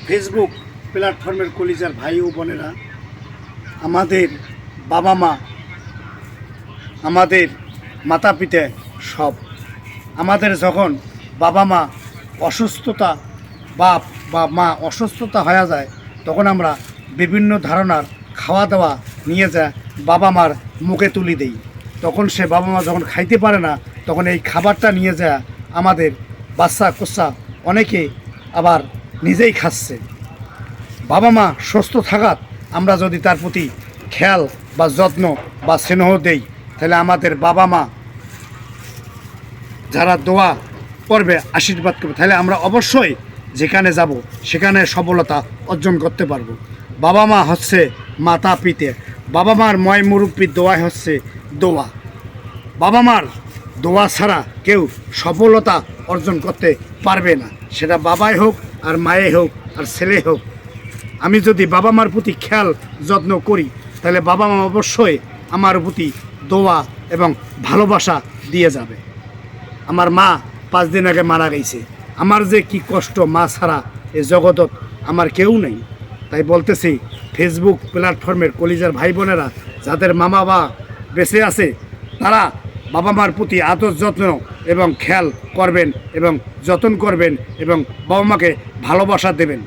Facebook প্ল্যাটফর্মের কলিজার ভাই ও বোনেরা, আমাদের বাবা মা, আমাদের মাতা পিতা সব, আমাদের যখন বাবা মা অসুস্থতা বাপ বা মা অসুস্থতা হয়ে যায়, তখন আমরা বিভিন্ন ধরনের খাওয়া দাওয়া নিয়ে যা বাবা মার মুখে তুলি দেই। তখন সে বাবা মা যখন খাইতে পারে না, তখন এই খাবারটা নিয়ে যা আমাদের বাচ্চা কোচ্চা অনেকে আবার নিজেই খাচ্ছে। বাবা মা সুস্থ থাকাত আমরা যদি তার প্রতি খেয়াল বা যত্ন বা স্নেহ দেই, তাহলে আমাদের বাবা মা যারা দোয়া করবে, আশীর্বাদ করবে, তাহলে আমরা অবশ্যই যেখানে যাব সেখানে সফলতা অর্জন করতে পারবো। বাবা মা হচ্ছে মাতা পিতা, বাবা মার ময় মুরব্বীর দোয়াই হচ্ছে দোয়া। বাবা মার দোয়া ছাড়া কেউ সফলতা অর্জন করতে পারবে না, সেটা বাবাই হোক আর মায়ে হোক আর ছেলে হোক। আমি যদি বাবা মার প্রতি খেয়াল যত্ন করি, তাহলে বাবা মা অবশ্যই আমার প্রতি দোয়া এবং ভালোবাসা দিয়ে যাবে। আমার মা 5 দিন আগে মারা গেছে। আমার যে কি কষ্ট, মা ছাড়া এই জগতত আমার কেউ নেই। তাই বলতেছি, ফেসবুক প্ল্যাটফর্মের কলিজার ভাই বোনেরা, যাদের মামা বা বেঁচে আছে, তারা বাবা মার প্রতি আদর যত্ন এবং খেয়াল করবেন এবং যত্ন করবেন এবং বাবা মাকে ভালোবাসা দেবেন।